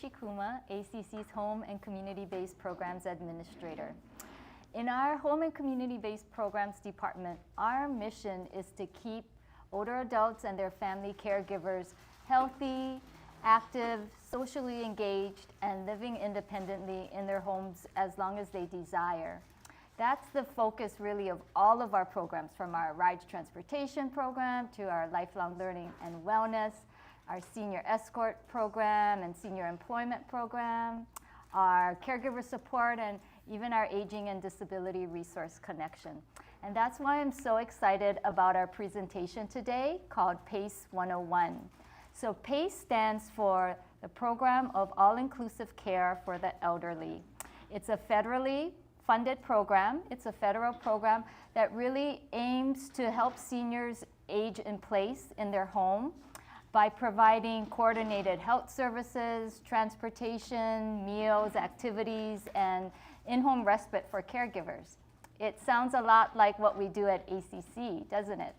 Nishikuma, ACC's Home and Community-Based Programs Administrator. In our Home and Community-Based Programs Department, our mission is to keep older adults and their family caregivers healthy, active, socially engaged, and living independently in their homes as long as they desire. That's the focus really of all of our programs, from our rides transportation program to our lifelong learning and wellness, our senior escort program and senior employment program, our caregiver support, and even our aging and disability resource connection. And that's why I'm so excited about our presentation today called PACE 101. So PACE stands for the Program of All-Inclusive Care for the Elderly. It's a federally funded program. It's a federal program that really aims to help seniors age in place in their home by providing coordinated health services, transportation, meals, activities, and in-home respite for caregivers. It sounds a lot like what we do at ACC, doesn't it?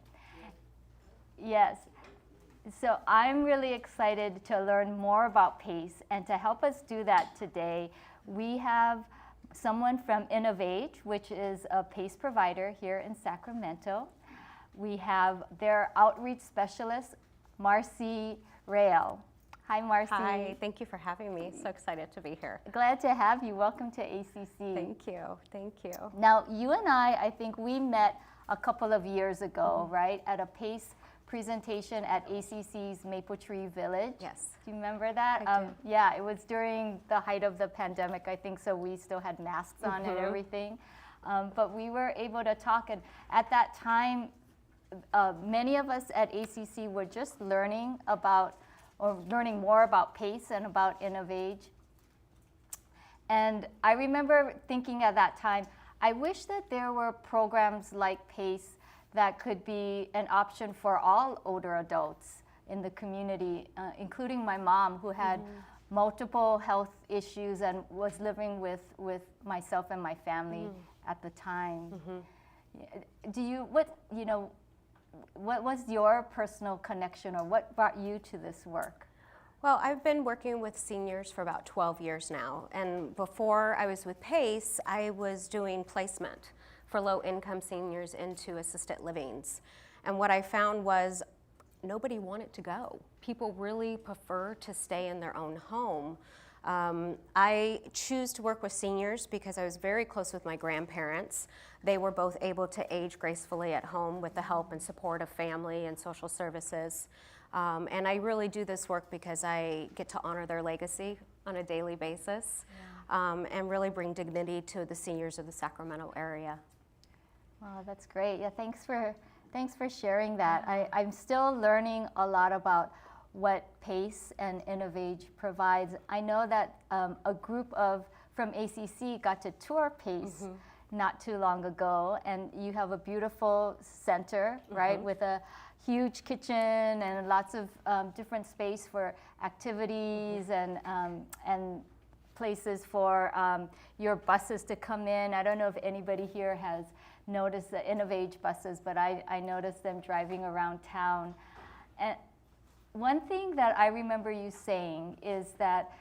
Yes. So I'm really excited to learn more about PACE, and to help us do that today, we have someone from InnovAge, which is a PACE provider here in Sacramento. We have their outreach specialist, Marcy Rael. Hi, Marcy. Hi, thank you for having me. So excited to be here. Glad to have you. Welcome to ACC. Thank you, thank you. Now, you and I think we met a couple of years ago, right, at a PACE presentation at ACC's Maple Tree Village. Yes. Do you remember that? I do. Yeah, it was during the height of the pandemic, I think, so we still had masks on and everything. But we were able to talk, and at that time, many of us at ACC were just learning about, or learning more about PACE and about InnovAge. And I remember thinking at that time, I wish that there were programs like PACE that could be an option for all older adults in the community, including my mom, who had multiple health issues and was living with myself and my family at the time. What was your personal connection, or what brought you to this work? Well, I've been working with seniors for about 12 years now, and before I was with PACE, I was doing placement for low-income seniors into assisted livings. And what I found was nobody wanted to go. People really prefer to stay in their own home. I choose to work with seniors because I was very close with my grandparents. They were both able to age gracefully at home with the help and support of family and social services. And I really do this work because I get to honor their legacy on a daily basis, and really bring dignity to the seniors of the Sacramento area. Wow, that's great. Yeah, thanks for sharing that. I'm still learning a lot about what PACE and InnovAge provides. I know that a group from ACC got to tour PACE not too long ago, and you have a beautiful center, right, with a huge kitchen and lots of different space for activities and places for your buses to come in. I don't know if anybody here has noticed the InnovAge buses, but I noticed them driving around town. And one thing that I remember you saying is that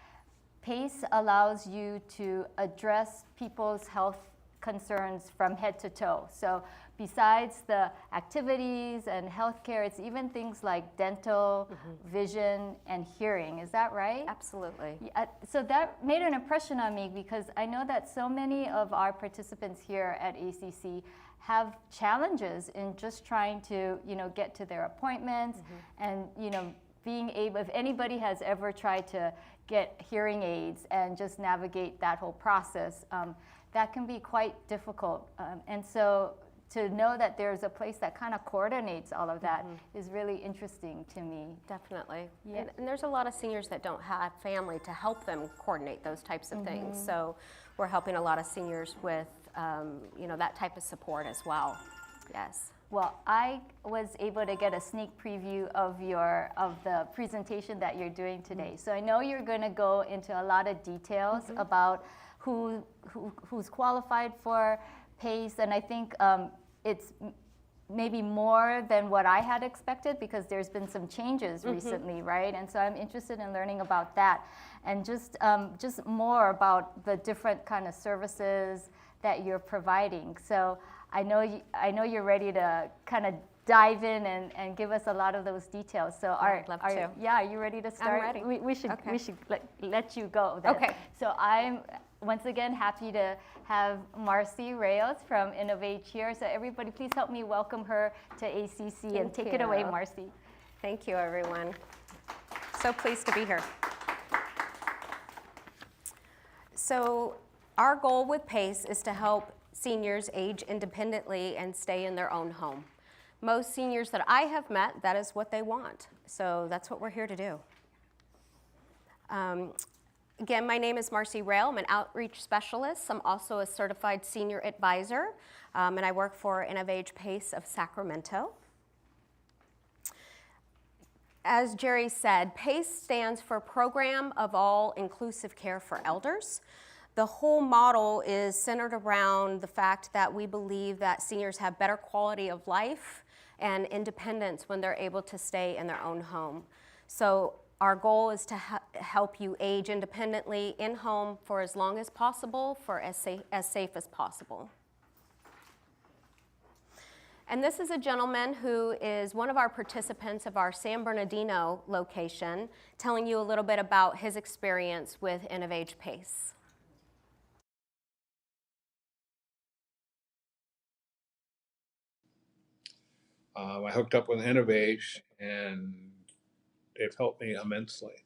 PACE allows you to address people's health concerns from head to toe. So besides the activities and healthcare, it's even things like dental, vision, and hearing. Is that right? Absolutely. So that made an impression on me, because I know that so many of our participants here at ACC have challenges in just trying to, get to their appointments, and, being able, if anybody has ever tried to get hearing aids and just navigate that whole process, that can be quite difficult. And so to know that there's a place that kind of coordinates all of that is really interesting to me. Definitely. Yeah. And there's a lot of seniors that don't have family to help them coordinate those types of things. So we're helping a lot of seniors with that type of support as well. Yes. Well, I was able to get a sneak preview of the presentation that you're doing today. So I know you're going to go into a lot of details about who's qualified for PACE, and I think it's maybe more than what I had expected, because there's been some changes recently, right? And so I'm interested in learning about that, and just more about the different kind of services that you're providing. So I know you're ready to kind of dive in and give us a lot of those details. So I'd love to. Are you ready to start? I'm ready. We should let you go then. Okay. So I'm once again happy to have Marcy Reyes from InnovAge here. So everybody, please help me welcome her to ACC and take it away, Marcy. Thank you, everyone. So pleased to be here. So our goal with PACE is to help seniors age independently and stay in their own home. Most seniors that I have met, that is what they want. So that's what we're here to do. Again, my name is Marcy Reyes. I'm an outreach specialist. I'm also a certified senior advisor, and I work for InnovAge PACE of Sacramento. As Jerry said, PACE stands for Program of All Inclusive Care for Elders. The whole model is centered around the fact that we believe that seniors have better quality of life and independence when they're able to stay in their own home. So our goal is to help you age independently in home for as long as possible, for as safe as possible. And this is a gentleman who is one of our participants of our San Bernardino location, telling you a little bit about his experience with InnovAge PACE. I hooked up with InnovAge, and they've helped me immensely.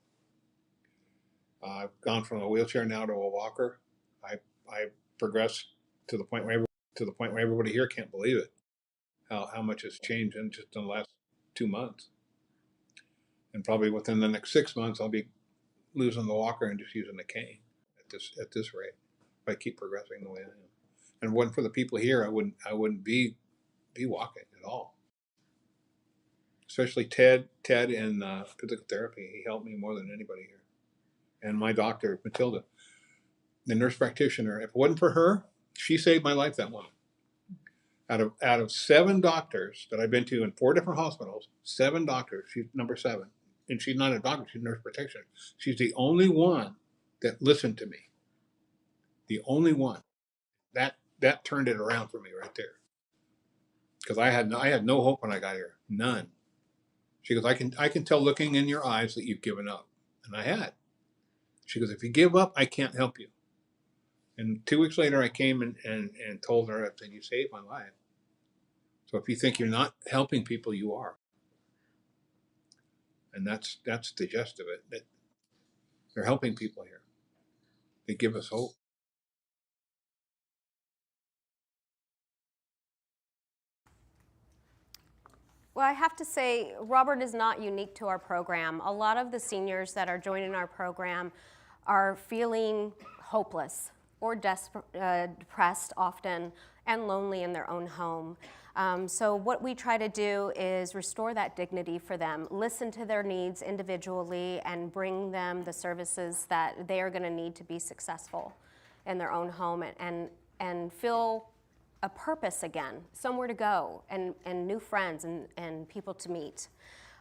I've gone from a wheelchair now to a walker. I progressed to the point where everybody here can't believe it. How much has changed in just in the last 2 months, and probably within the next 6 months, I'll be losing the walker and just using the cane at this rate. If I keep progressing the way I am, and if it wasn't for the people here, I wouldn't be walking at all. Especially Ted in physical therapy. He helped me more than anybody here. And my doctor, Matilda, the nurse practitioner. If it wasn't for her, she saved my life, that woman. Out of 7 doctors that I've been to in 4 different hospitals, 7 doctors, she's number 7. And she's not a doctor, she's a nurse practitioner. She's the only one that listened to me. The only one. That turned it around for me right there. Because I had no hope when I got here. None. She goes, I can tell looking in your eyes that you've given up. And I had. She goes, if you give up, I can't help you. And 2 weeks later, I came and told her, I said, you saved my life. So if you think you're not helping people, you are. And that's the gist of it. That they're helping people here. They give us hope. Well, I have to say, Robert is not unique to our program. A lot of the seniors that are joining our program are feeling hopeless or depressed often and lonely in their own home. So what we try to do is restore that dignity for them, listen to their needs individually, and bring them the services that they are going to need to be successful in their own home and feel a purpose again, somewhere to go, and new friends and people to meet.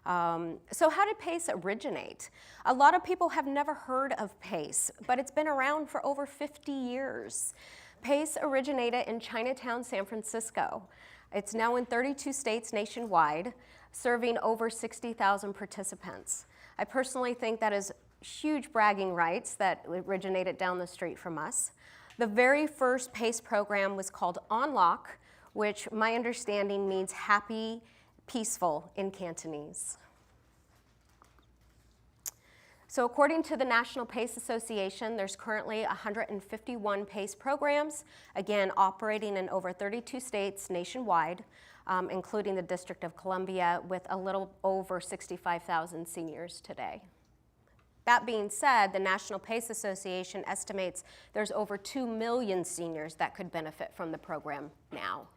So how did PACE originate? A lot of people have never heard of PACE, but it's been around for over 50 years. PACE originated in Chinatown, San Francisco. It's now in 32 states nationwide, serving over 60,000 participants. I personally think that is huge bragging rights that originated down the street from us. The very first PACE program was called Unlock, which my understanding means happy, peaceful in Cantonese. So according to the National PACE Association, there's currently 151 PACE programs, again, operating in over 32 states nationwide, including the District of Columbia, with a little over 65,000 seniors today. That being said, the National PACE Association estimates there's over 2 million seniors that could benefit from the program now.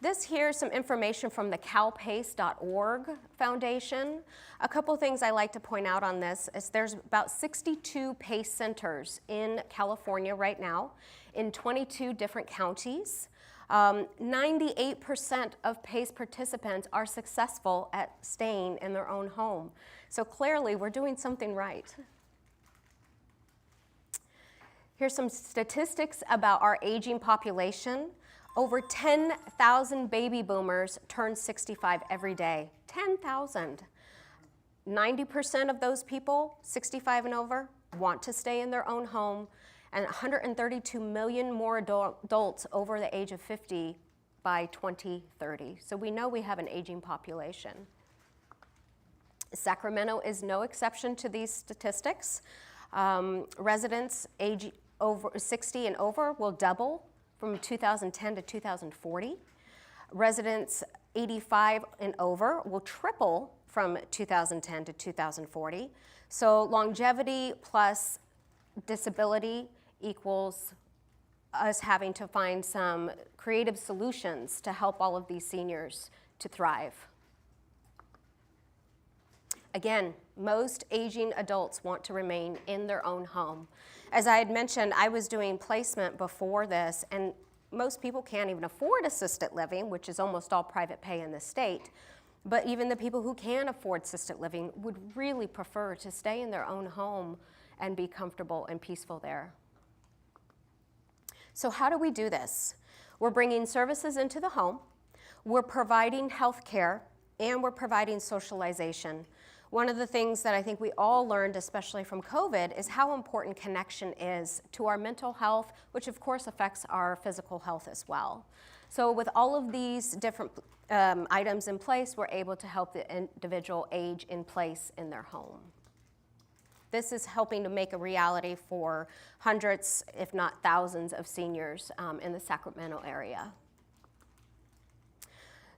This here is some information from the calpace.org Foundation. A couple things I like to point out on this is there's about 62 PACE centers in California right now in 22 different counties. 98% of PACE participants are successful at staying in their own home. So clearly, we're doing something right. Here's some statistics about our aging population. Over 10,000 baby boomers turn 65 every day. 10,000. 90% of those people, 65 and over, want to stay in their own home, and 132 million more adults over the age of 50 by 2030. So we know we have an aging population. Sacramento is no exception to these statistics. Residents age over 60 and over will double from 2010 to 2040. Residents 85 and over will triple from 2010 to 2040. So longevity plus disability equals us having to find some creative solutions to help all of these seniors to thrive. Again, most aging adults want to remain in their own home. As I had mentioned, I was doing placement before this, and most people can't even afford assisted living, which is almost all private pay in the state. But even the people who can afford assisted living would really prefer to stay in their own home and be comfortable and peaceful there. So how do we do this? We're bringing services into the home, we're providing health care, and we're providing socialization. One of the things that I think we all learned, especially from COVID, is how important connection is to our mental health, which of course affects our physical health as well. So with all of these different items in place, we're able to help the individual age in place in their home. This is helping to make a reality for hundreds, if not thousands, of seniors in the Sacramento area.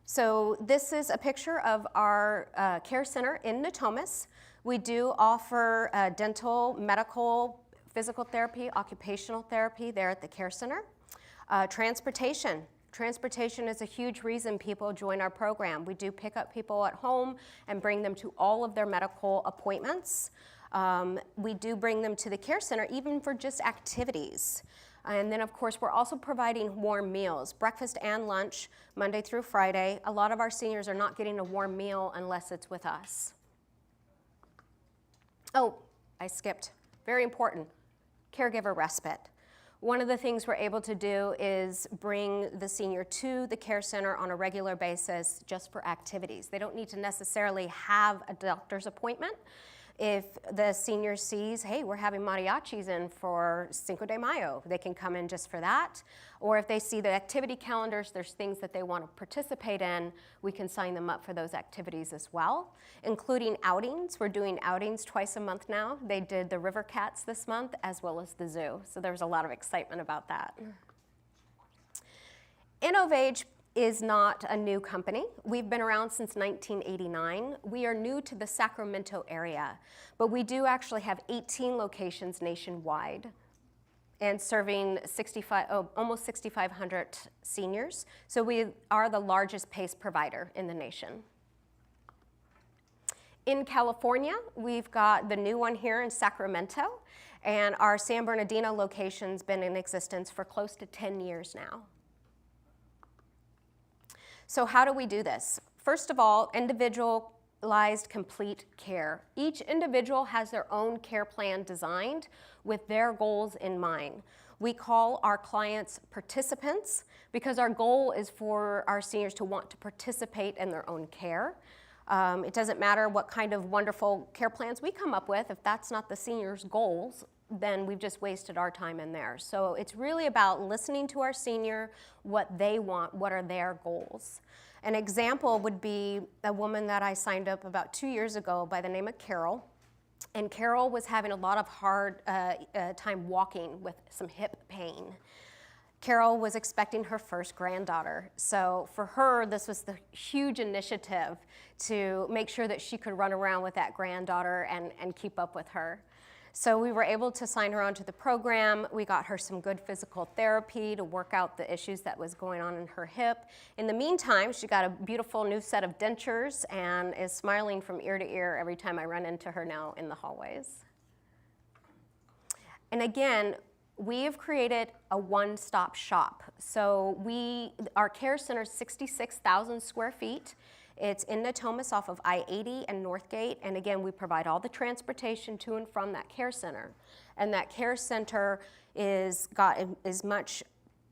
So this is a picture of our care center in Natomas. We do offer dental, medical, physical therapy, occupational therapy there at the care center. Transportation. Transportation is a huge reason people join our program. We do pick up people at home and bring them to all of their medical appointments. We do bring them to the care center even for just activities. And then, of course, we're also providing warm meals, breakfast and lunch, Monday through Friday. A lot of our seniors are not getting a warm meal unless it's with us. Oh, I skipped. Very important, caregiver respite. One of the things we're able to do is bring the senior to the care center on a regular basis just for activities. They don't need to necessarily have a doctor's appointment. If the senior sees, hey, we're having mariachis in for Cinco de Mayo, they can come in just for that. Or if they see the activity calendars, there's things that they want to participate in, we can sign them up for those activities as well, including outings. We're doing outings twice a month now. They did the River Cats this month as well as the zoo. So there was a lot of excitement about that. InnovAge is not a new company. We've been around since 1989. We are new to the Sacramento area, but we do actually have 18 locations nationwide and serving almost 6,500 seniors. So we are the largest PACE provider in the nation. In California, we've got the new one here in Sacramento, and our San Bernardino location's been in existence for close to 10 years now. So how do we do this? First of all, individualized complete care. Each individual has their own care plan designed with their goals in mind. We call our clients participants because our goal is for our seniors to want to participate in their own care. It doesn't matter what kind of wonderful care plans we come up with. If that's not the senior's goals, then we've just wasted our time in there. So it's really about listening to our senior, what they want, what are their goals. An example would be a woman that I signed up about 2 years ago by the name of Carol. And Carol was having a lot of hard time walking with some hip pain. Carol was expecting her first granddaughter. So for her, this was the huge initiative to make sure that she could run around with that granddaughter and keep up with her. So we were able to sign her onto the program. We got her some good physical therapy to work out the issues that was going on in her hip. In the meantime, she got a beautiful new set of dentures and is smiling from ear to ear every time I run into her now in the hallways. And again, we've created a one-stop shop. So our care center is 66,000 square feet. It's in Natomas off of I-80 and Northgate. And again, we provide all the transportation to and from that care center. And that care center is got as much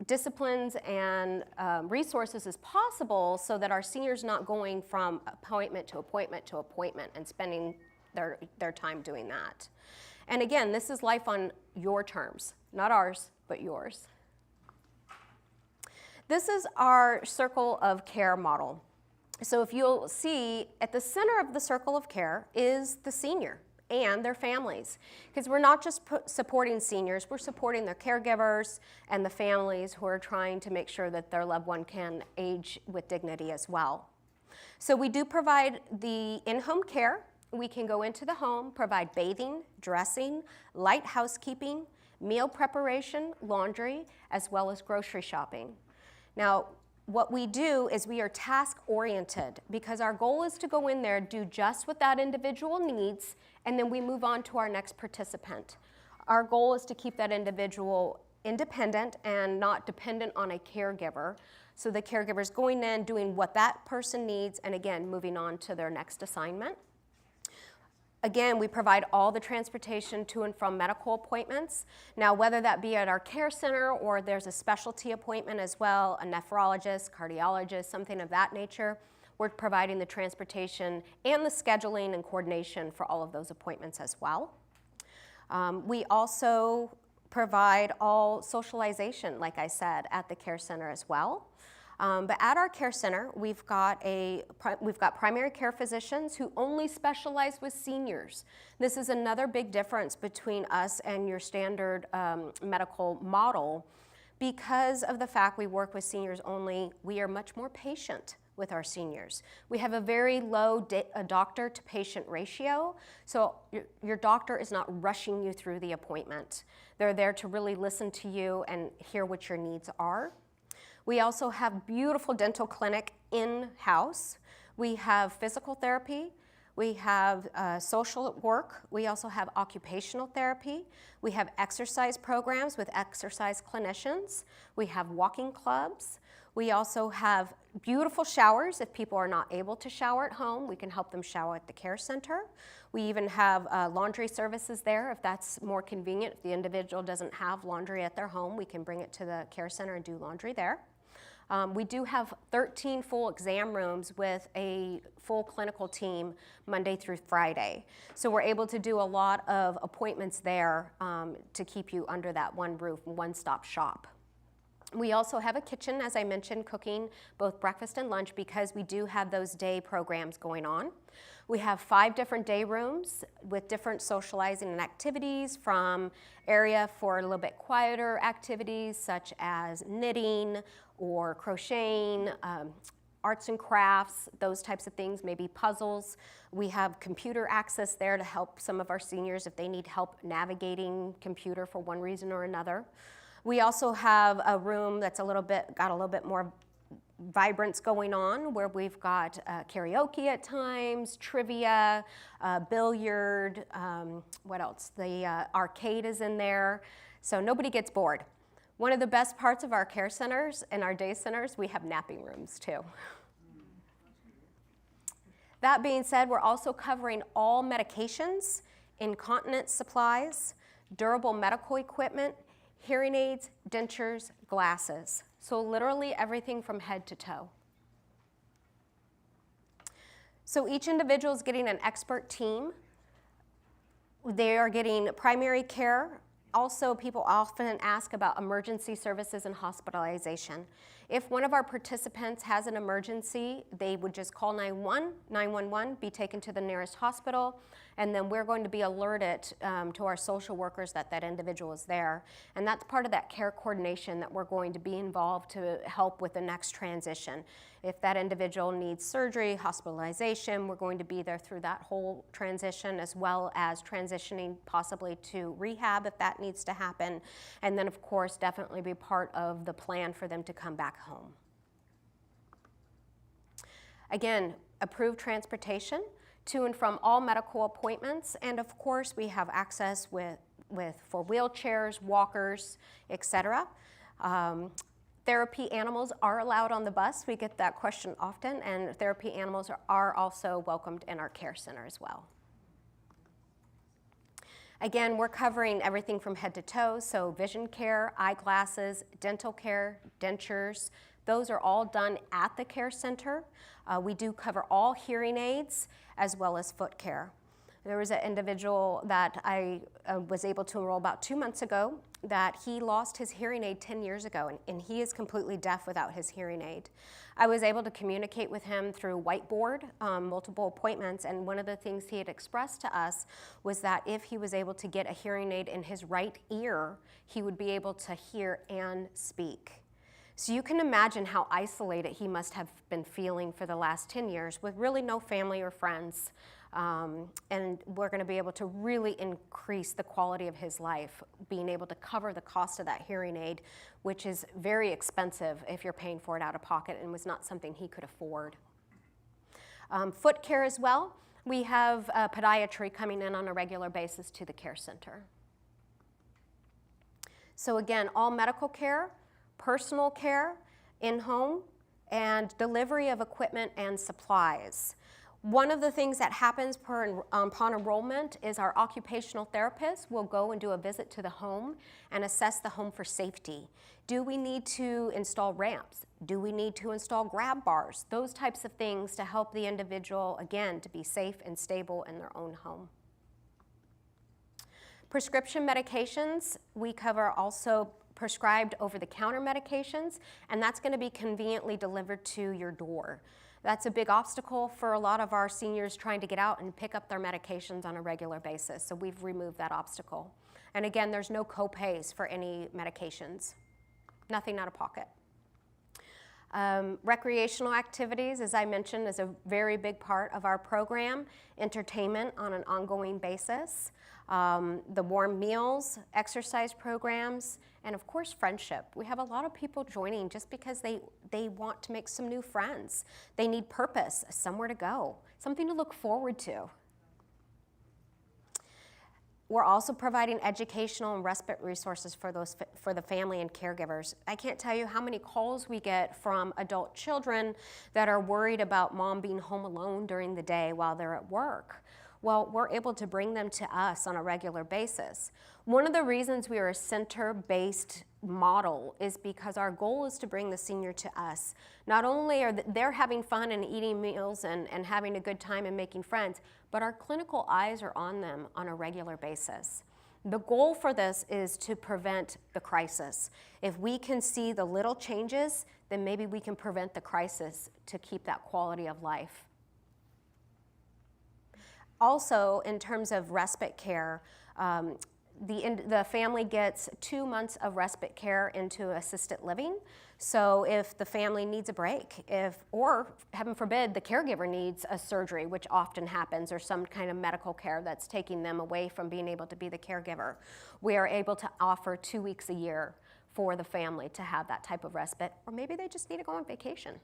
disciplines and resources as possible so that our seniors not going from appointment to appointment to appointment and spending their time doing that. And again, this is life on your terms, not ours, but yours. This is our circle of care model. So if you'll see, at the center of the circle of care is the senior and their families. Because we're not just supporting seniors, we're supporting their caregivers and the families who are trying to make sure that their loved one can age with dignity as well. So we do provide the in-home care. We can go into the home, provide bathing, dressing, light housekeeping, meal preparation, laundry, as well as grocery shopping. Now, what we do is we are task-oriented because our goal is to go in there, do just what that individual needs, and then we move on to our next participant. Our goal is to keep that individual independent and not dependent on a caregiver. So the caregiver is going in, doing what that person needs, and again, moving on to their next assignment. Again, we provide all the transportation to and from medical appointments. Now, whether that be at our care center or there's a specialty appointment as well, a nephrologist, cardiologist, something of that nature, we're providing the transportation and the scheduling and coordination for all of those appointments as well. We also provide all socialization, like I said, at the care center as well. But at our care center, we've got primary care physicians who only specialize with seniors. This is another big difference between us and your standard medical model. Because of the fact we work with seniors only, we are much more patient with our seniors. We have a very low doctor-to-patient ratio, so your doctor is not rushing you through the appointment. They're there to really listen to you and hear what your needs are. We also have beautiful dental clinic in-house. We have physical therapy. We have social work. We also have occupational therapy. We have exercise programs with exercise clinicians. We have walking clubs. We also have beautiful showers. If people are not able to shower at home, we can help them shower at the care center. We even have laundry services there if that's more convenient. If the individual doesn't have laundry at their home, we can bring it to the care center and do laundry there. We do have 13 full exam rooms with a full clinical team Monday through Friday. So we're able to do a lot of appointments there to keep you under that one roof, one-stop shop. We also have a kitchen, as I mentioned, cooking both breakfast and lunch because we do have those day programs going on. We have 5 different day rooms with different socializing and activities, from area for a little bit quieter activities such as knitting or crocheting, arts and crafts, those types of things, maybe puzzles. We have computer access there to help some of our seniors if they need help navigating computer for one reason or another. We also have a room that's got a little bit more vibrance going on, where we've got karaoke at times, trivia, billiard, what else? The arcade is in there, so nobody gets bored. One of the best parts of our care centers and our day centers, we have napping rooms too. That being said, we're also covering all medications, incontinence supplies, durable medical equipment, hearing aids, dentures, glasses. So literally everything from head to toe. So each individual is getting an expert team. They are getting primary care. Also, people often ask about emergency services and hospitalization. If one of our participants has an emergency, they would just call 911, be taken to the nearest hospital, and then we're going to be alerted to our social workers that that individual is there. And that's part of that care coordination that we're going to be involved to help with the next transition. If that individual needs surgery, hospitalization, we're going to be there through that whole transition, as well as transitioning possibly to rehab if that needs to happen. And then, of course, definitely be part of the plan for them to come back home. Again, approved transportation to and from all medical appointments, and of course we have access with for wheelchairs, walkers, etc. Therapy animals are allowed on the bus. We get that question often, and therapy animals are also welcomed in our care center as well. Again, we're covering everything from head to toe, so vision care, eyeglasses, dental care, dentures. Those are all done at the care center. We do cover all hearing aids as well as foot care. There was an individual that I was able to enroll about 2 months ago that he lost his hearing aid 10 years ago, and he is completely deaf without his hearing aid. I was able to communicate with him through whiteboard, multiple appointments, and one of the things he had expressed to us was that if he was able to get a hearing aid in his right ear, he would be able to hear and speak. So you can imagine how isolated he must have been feeling for the last 10 years with really no family or friends. And we're going to be able to really increase the quality of his life, being able to cover the cost of that hearing aid, which is very expensive if you're paying for it out of pocket and was not something he could afford. Foot care as well. We have podiatry coming in on a regular basis to the care center. So again, all medical care, personal care, in-home, and delivery of equipment and supplies. One of the things that happens upon enrollment is our occupational therapist will go and do a visit to the home and assess the home for safety. Do we need to install ramps? Do we need to install grab bars? Those types of things to help the individual, again, to be safe and stable in their own home. Prescription medications, we cover also prescribed over-the-counter medications, and that's going to be conveniently delivered to your door. That's a big obstacle for a lot of our seniors trying to get out and pick up their medications on a regular basis, so we've removed that obstacle. And again, there's no co-pays for any medications, nothing out of pocket. Recreational activities, as I mentioned, is a very big part of our program. Entertainment on an ongoing basis. The warm meals, exercise programs, and of course friendship. We have a lot of people joining just because they want to make some new friends. They need purpose, somewhere to go, something to look forward to. We're also providing educational and respite resources for the family and caregivers. I can't tell you how many calls we get from adult children that are worried about mom being home alone during the day while they're at work. Well, we're able to bring them to us on a regular basis. One of the reasons we are a center-based model is because our goal is to bring the senior to us. Not only are they're having fun and eating meals and having a good time and making friends, but our clinical eyes are on them on a regular basis. The goal for this is to prevent the crisis. If we can see the little changes, then maybe we can prevent the crisis to keep that quality of life. Also, in terms of respite care, the family gets 2 months of respite care into assisted living. So if the family needs a break, or heaven forbid, the caregiver needs a surgery, which often happens, or some kind of medical care that's taking them away from being able to be the caregiver, we are able to offer 2 weeks a year for the family to have that type of respite, or maybe they just need to go on vacation.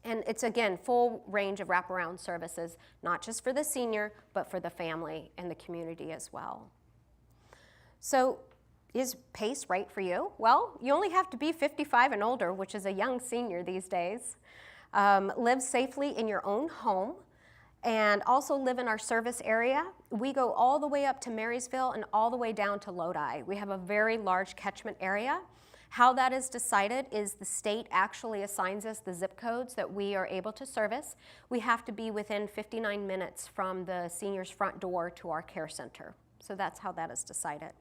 And it's, again, full range of wraparound services, not just for the senior, but for the family and the community as well. So is PACE right for you? Well, you only have to be 55 and older, which is a young senior these days. Live safely in your own home, and also live in our service area. We go all the way up to Marysville and all the way down to Lodi. We have a very large catchment area. How that is decided is the state actually assigns us the zip codes that we are able to service. We have to be within 59 minutes from the senior's front door to our care center. So that's how that is decided.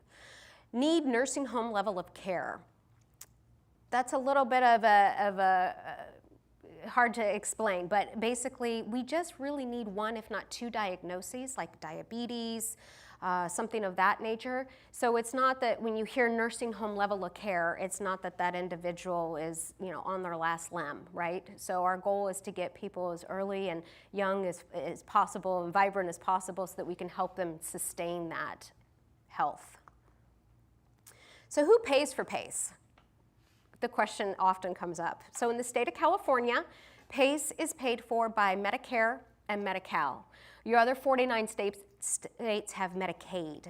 Need nursing home level of care. That's a little bit of a hard to explain, but basically we just really need 1, if not 2 diagnoses, like diabetes, something of that nature. So it's not that when you hear nursing home level of care, it's not that that individual is, on their last limb, right? So our goal is to get people as early and young as possible and vibrant as possible so that we can help them sustain that health. So who pays for PACE? The question often comes up. So in the state of California, PACE is paid for by Medicare and Medi-Cal. Your other 49 states have Medicaid.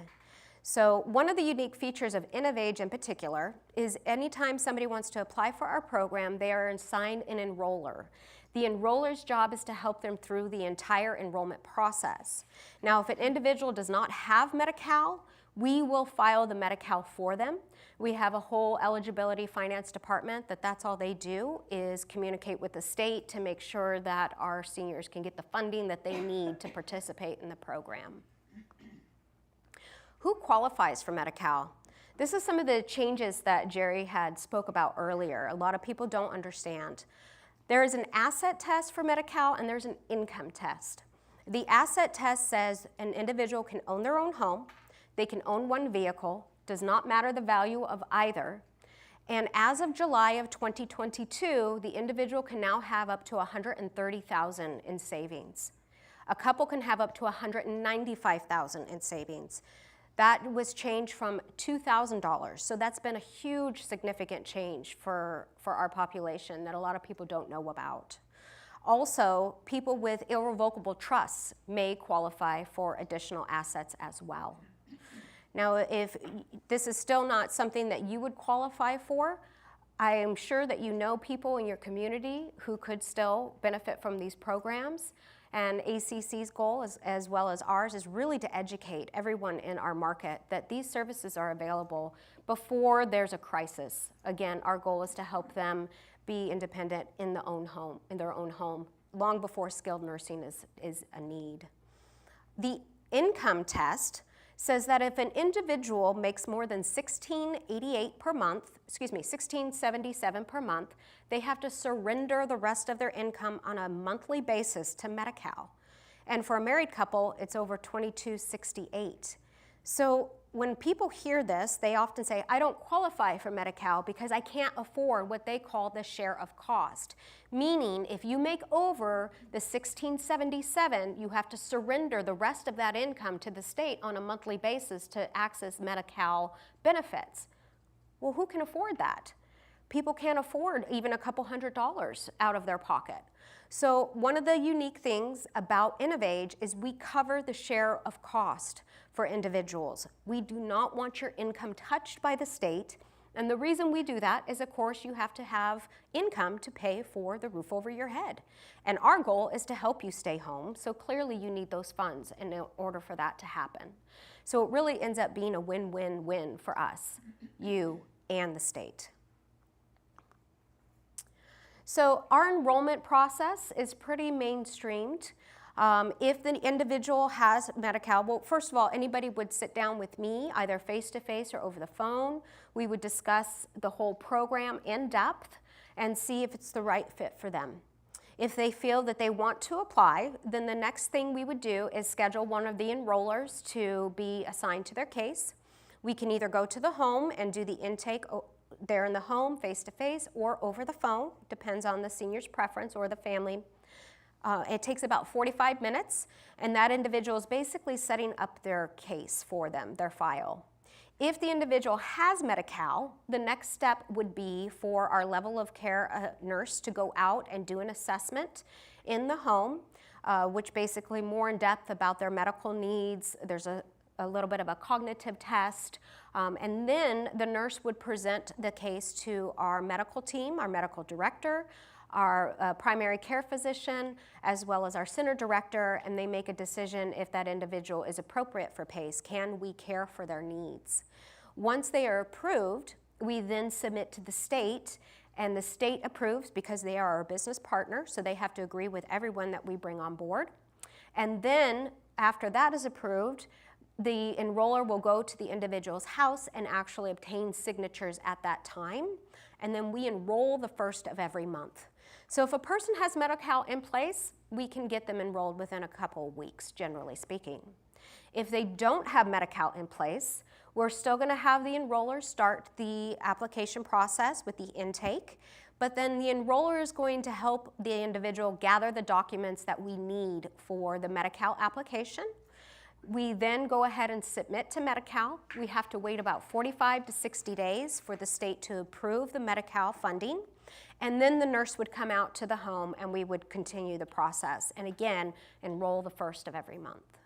So one of the unique features of InnovAge in particular is anytime somebody wants to apply for our program, they are assigned an enroller. The enroller's job is to help them through the entire enrollment process. Now, if an individual does not have Medi-Cal, we will file the Medi-Cal for them. We have a whole eligibility finance department that's all they do is communicate with the state to make sure that our seniors can get the funding that they need to participate in the program. Who qualifies for Medi-Cal? This is some of the changes that Jerry had spoke about earlier. A lot of people don't understand. There is an asset test for Medi-Cal and there's an income test. The asset test says an individual can own their own home, they can own one vehicle, does not matter the value of either. And as of July of 2022, the individual can now have up to $130,000 in savings. A couple can have up to $195,000 in savings. That was changed from $2,000. So that's been a huge significant change for our population that a lot of people don't know about. Also, people with irrevocable trusts may qualify for additional assets as well. Now, if this is still not something that you would qualify for, I am sure that you know people in your community who could still benefit from these programs. And ACC's goal, as well as ours, is really to educate everyone in our market that these services are available before there's a crisis. Again, our goal is to help them be independent in their own home, long before skilled nursing is a need. The income test says that if an individual makes more than $1,688 per month, $1,677 per month, they have to surrender the rest of their income on a monthly basis to Medi-Cal. And for a married couple, it's over $2,268. So when people hear this, they often say, I don't qualify for Medi-Cal because I can't afford what they call the share of cost. Meaning, if you make over the $1,677, you have to surrender the rest of that income to the state on a monthly basis to access Medi-Cal benefits. Well, who can afford that? People can't afford even a couple $100s out of their pocket. So one of the unique things about InnovAge is we cover the share of cost for individuals. We do not want your income touched by the state. And the reason we do that is, of course, you have to have income to pay for the roof over your head. And our goal is to help you stay home. So clearly you need those funds in order for that to happen. So it really ends up being a win-win-win for us, you and the state. So our enrollment process is pretty mainstreamed. If the individual has Medi-Cal, well, first of all, anybody would sit down with me, either face-to-face or over the phone. We would discuss the whole program in depth and see if it's the right fit for them. If they feel that they want to apply, then the next thing we would do is schedule one of the enrollers to be assigned to their case. We can either go to the home and do the intake there in the home, face-to-face, or over the phone, depends on the senior's preference or the family. It takes about 45 minutes, and that individual is basically setting up their case for them, their file. If the individual has Medi-Cal, the next step would be for our level of care nurse to go out and do an assessment in the home, which basically more in depth about their medical needs. There's a little bit of a cognitive test, and then the nurse would present the case to our medical team, our medical director, our primary care physician, as well as our center director, and they make a decision if that individual is appropriate for PACE. Can we care for their needs? Once they are approved, we then submit to the state, and the state approves because they are our business partner, so they have to agree with everyone that we bring on board. And then after that is approved, the enroller will go to the individual's house and actually obtain signatures at that time, and then we enroll the first of every month. So if a person has Medi-Cal in place, we can get them enrolled within a couple of weeks, generally speaking. If they don't have Medi-Cal in place, we're still going to have the enroller start the application process with the intake, but then the enroller is going to help the individual gather the documents that we need for the Medi-Cal application. We then go ahead and submit to Medi-Cal. We have to wait about 45 to 60 days for the state to approve the Medi-Cal funding. And then the nurse would come out to the home and we would continue the process. And again, enroll the first of every month.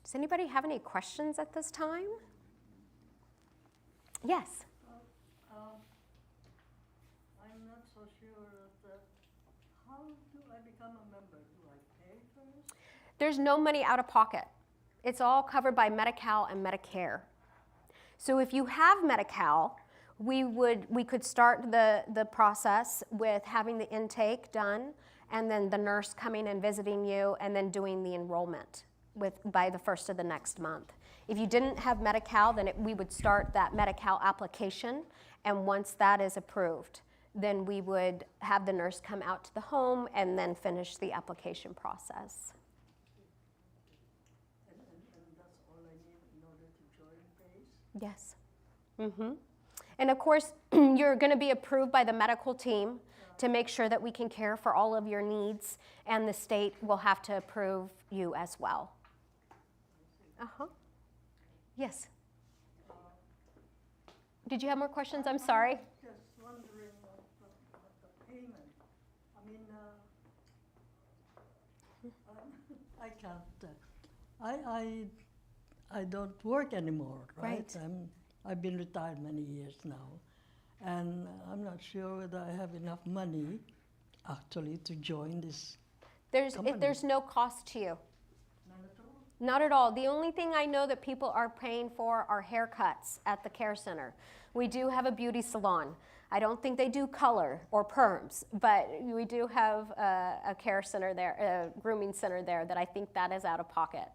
Does anybody have any questions at this time? Yes. I'm not so sure of how do I become a member? Do I pay first? There's no money out of pocket. It's all covered by Medi-Cal and Medicare. So if you have Medi-Cal, we could start the process with having the intake done, and then the nurse coming and visiting you, and then doing the enrollment by the first of the next month. If you didn't have Medi-Cal, then we would start that Medi-Cal application, and once that is approved, then we would have the nurse come out to the home and then finish the application process. And that's all I need in order to join PACE? Yes. And of course, you're going to be approved by the medical team to make sure that we can care for all of your needs, and the state will have to approve you as well. Yes. Did you have more questions? I'm sorry. Just wondering about the payment. I mean, I can't. I don't work anymore, right? I've been retired many years now, and I'm not sure whether I have enough money actually to join this company. There's no cost to you. None at all? Not at all. The only thing I know that people are paying for are haircuts at the care center. We do have a beauty salon. I don't think they do color or perms, but we do have a care center there, a grooming center there, that I think that is out of pocket.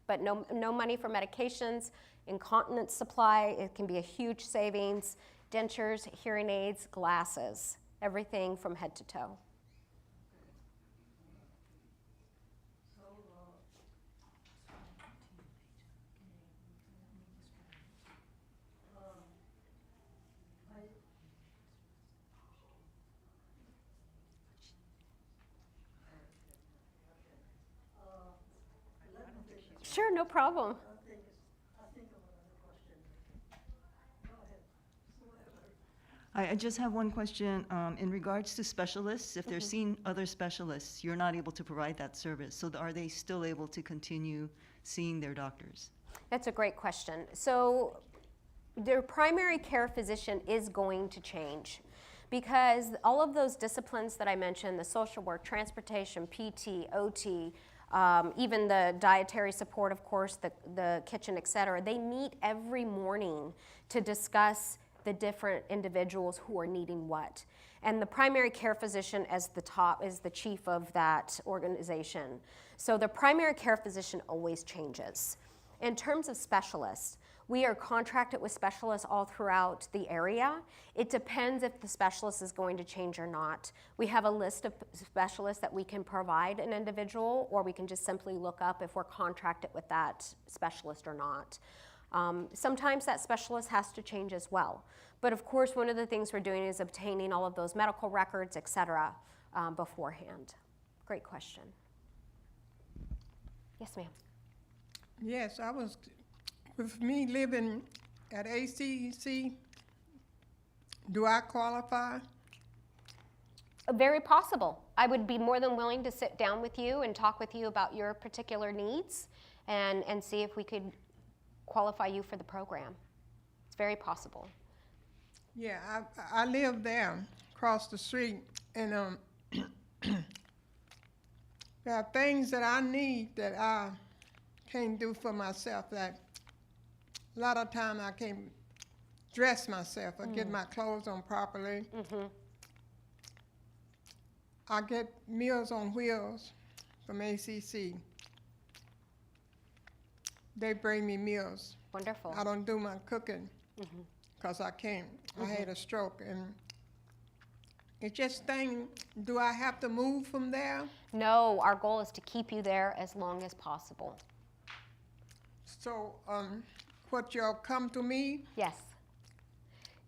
But no money for medications, incontinence supply. It can be a huge savings. Dentures, hearing aids, glasses, everything from head to toe. Sure, no problem. I think of another question. Go ahead. I just have one question. In regards to specialists, if they're seeing other specialists, you're not able to provide that service. So are they still able to continue seeing their doctors? That's a great question. So their primary care physician is going to change, because all of those disciplines that I mentioned, the social work, transportation, PT, OT, even the dietary support, of course, the kitchen, et cetera, they meet every morning to discuss the different individuals who are needing what. And the primary care physician as the top is the chief of that organization. So the primary care physician always changes. In terms of specialists, we are contracted with specialists all throughout the area. It depends if the specialist is going to change or not. We have a list of specialists that we can provide an individual, or we can just simply look up if we're contracted with that specialist or not. Sometimes that specialist has to change as well. But of course, one of the things we're doing is obtaining all of those medical records, et cetera, beforehand. Great question. Yes, ma'am. Yes, with me living at ACC, do I qualify? Very possible. I would be more than willing to sit down with you and talk with you about your particular needs and see if we could qualify you for the program. It's very possible. Yeah, I live there across the street, and there are things that I need that I can't do for myself. That a lot of time I can't dress myself or get my clothes on properly. I get Meals on Wheels from ACC. They bring me meals. Wonderful. I don't do my cooking because I can't. I had a stroke, and it's just do I have to move from there? No, our goal is to keep you there as long as possible. So, what, y'all come to me? Yes.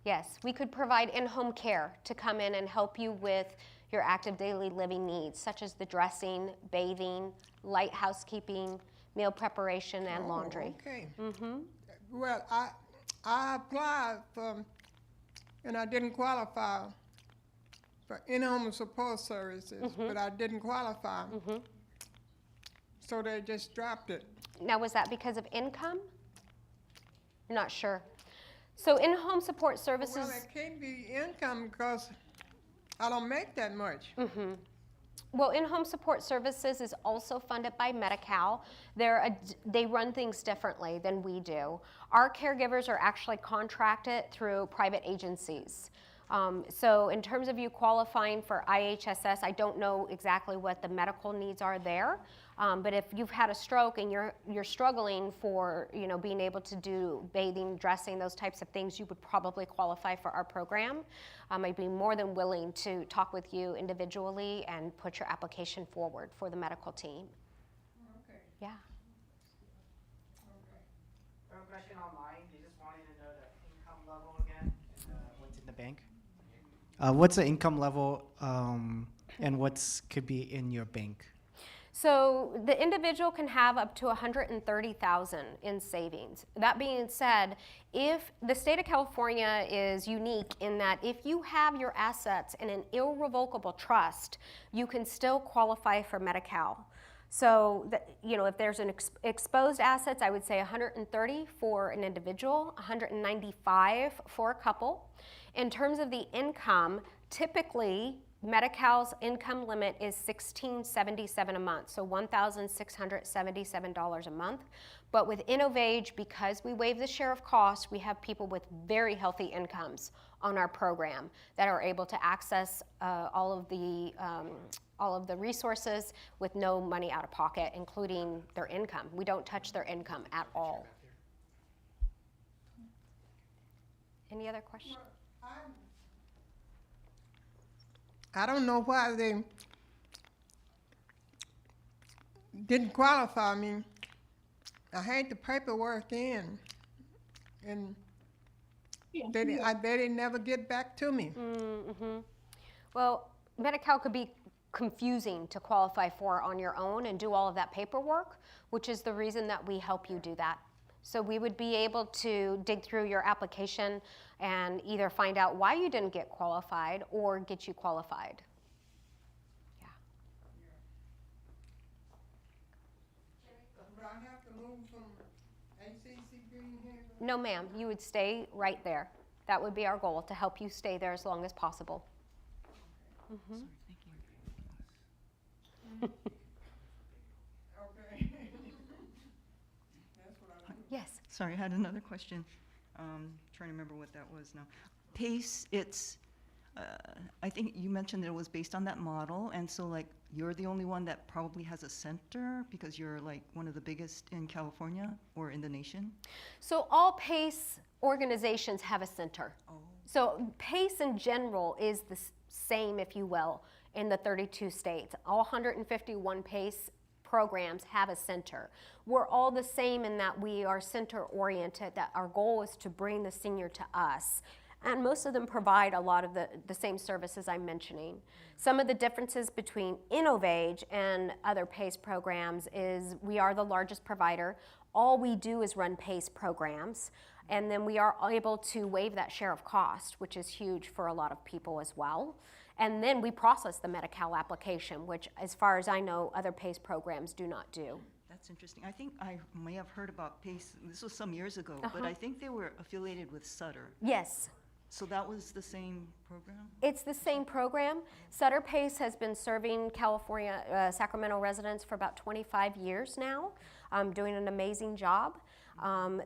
Yes, we could provide in-home care to come in and help you with your active daily living needs, such as the dressing, bathing, light housekeeping, meal preparation, and laundry. Okay. Well, I applied for, and I didn't qualify for in-home support services, but I didn't qualify. so they just dropped it. Now, was that because of income? I'm not sure. So in-home support services. Well, it can't be income because I don't make that much. Well, in-home support services is also funded by Medi-Cal. They run things differently than we do. Our caregivers are actually contracted through private agencies. So in terms of you qualifying for IHSS, I don't know exactly what the medical needs are there. But if you've had a stroke and you're struggling for being able to do bathing, dressing, those types of things, you would probably qualify for our program. I'd be more than willing to talk with you individually and put your application forward for the medical team. Okay. Yeah. I have a question online. They just wanted to know the income level again and what's in the bank. What's the income level and what's could be in your bank? So the individual can have up to $130,000 in savings. That being said, if the state of California is unique in that if you have your assets in an irrevocable trust, you can still qualify for Medi-Cal. So, if there's an exposed assets, I would say 130 for an individual, 195 for a couple. In terms of the income, typically Medi-Cal's income limit is $1,677 a month, so $1,677 a month. But with InnovAge, because we waive the share of cost, we have people with very healthy incomes on our program that are able to access all of the resources with no money out of pocket, including their income. We don't touch their income at all. Any other questions? I don't know why they didn't qualify me. I had the paperwork in, and they didn't never get back to me. Well, Medi-Cal could be confusing to qualify for on your own and do all of that paperwork, which is the reason that we help you do that. So we would be able to dig through your application and either find out why you didn't get qualified or get you qualified. Yeah. But I have to move from ACC Green here? No, ma'am, you would stay right there. That would be our goal, to help you stay there as long as possible. Okay. That's what I do. Yes. Sorry, I had another question. Trying to remember what that was now. PACE, I think you mentioned that it was based on that model, and so like you're the only one that probably has a center because you're like one of the biggest in California or in the nation? So all PACE organizations have a center. Oh. So PACE in general is the same, if you will, in the 32 states. All 151 PACE programs have a center. We're all the same in that we are center oriented, that our goal is to bring the senior to us. And most of them provide a lot of the same services I'm mentioning. Some of the differences between InnovAge and other PACE programs is we are the largest provider. All we do is run PACE programs. And then we are able to waive that share of cost, which is huge for a lot of people as well. And then we process the Medi-Cal application, which, as far as I know, other PACE programs do not do. That's interesting. I think I may have heard about PACE, this was some years ago, but I think they were affiliated with Sutter. Yes. So that was the same program? It's the same program. Sutter PACE has been serving California, Sacramento residents for about 25 years now, doing an amazing job.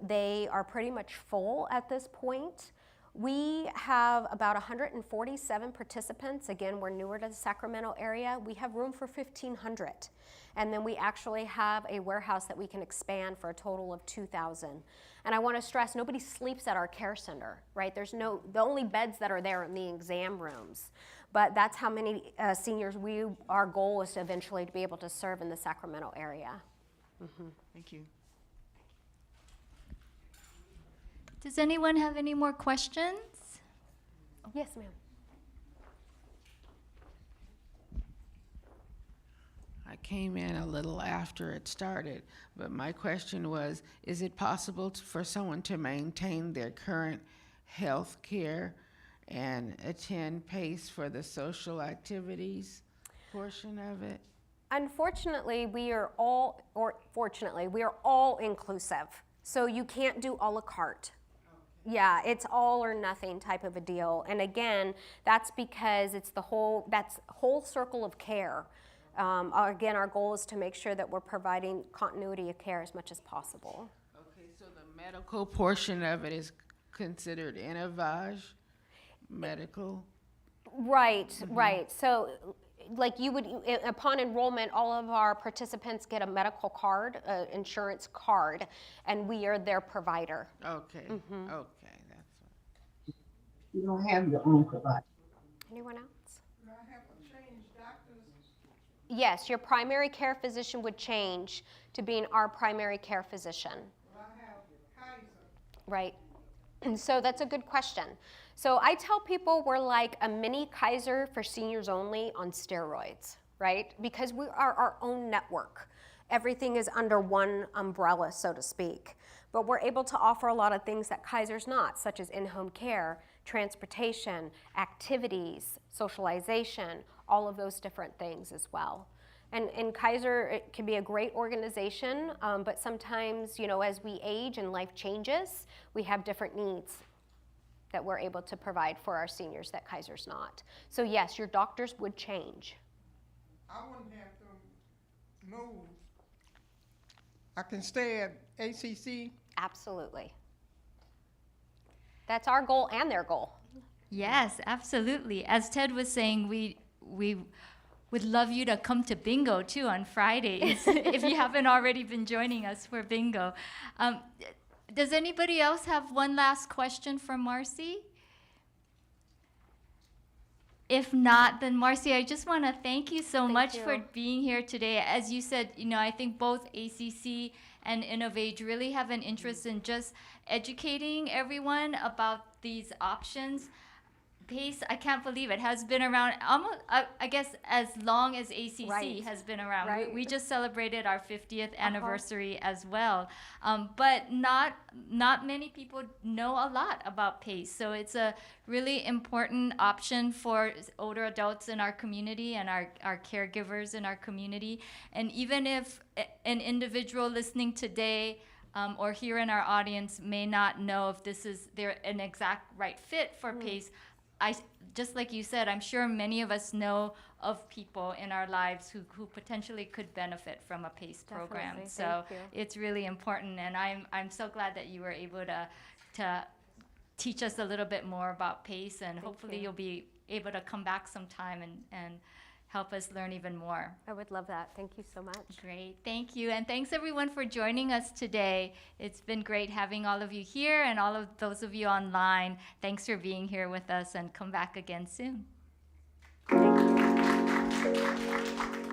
They are pretty much full at this point. We have about 147 participants. Again, we're newer to the Sacramento area. We have room for 1,500. And then we actually have a warehouse that we can expand for a total of 2,000. And I want to stress, nobody sleeps at our care center, right? The only beds that are there are in the exam rooms. But that's how many seniors our goal is to eventually to be able to serve in the Sacramento area. Mm-hmm. Thank you. Does anyone have any more questions? Yes, ma'am. I came in a little after it started, but my question was, is it possible for someone to maintain their current health care and attend PACE for the social activities portion of it? Unfortunately, fortunately, we are all inclusive. So you can't do a la carte. Yeah, it's all or nothing type of a deal. And again, that's because it's that's whole circle of care. Again, our goal is to make sure that we're providing continuity of care as much as possible. Okay, so the medical portion of it is considered InnovAge, medical? Right, right. So like upon enrollment, all of our participants get a medical card, insurance card, and we are their provider. Okay, okay, that's what. You don't have your own provider. Anyone else? Do I have to change doctors? Yes, your primary care physician would change to being our primary care physician. Well, I have Kaiser. Right. And so that's a good question. So I tell people we're like a mini Kaiser for seniors only on steroids, right? Because we are our own network. Everything is under one umbrella, so to speak. But we're able to offer a lot of things that Kaiser's not, such as in-home care, transportation, activities, socialization, all of those different things as well. And Kaiser, it can be a great organization, but sometimes, as we age and life changes, we have different needs that we're able to provide for our seniors that Kaiser's not. So yes, your doctors would change. I wouldn't have to move. I can stay at ACC. Absolutely. That's our goal and their goal. Yes, absolutely. As Ted was saying, we would love you to come to bingo too on Fridays if you haven't already been joining us for bingo. Does anybody else have one last question for Marcy? If not, then Marcy, I just want to thank you so much for being here today. As you said, I think both ACC and InnovAge really have an interest in just educating everyone about these options. PACE, I can't believe it, has been around almost, I guess, as long as ACC has been around. Right. We just celebrated our 50th anniversary as well. But not many people know a lot about PACE. So it's a really important option for older adults in our community and our caregivers in our community. And even if an individual listening today or here in our audience may not know if this is an exact right fit for PACE, just like you said, I'm sure many of us know of people in our lives who potentially could benefit from a PACE program. Definitely. So Thank you. it's really important, and I'm so glad that you were able to teach us a little bit more about PACE, and hopefully you'll be able to come back sometime and help us learn even more. I would love that. Thank you so much. Great, thank you. And thanks everyone for joining us today. It's been great having all of you here and all of those of you online. Thanks for being here with us, and come back again soon. Thank you.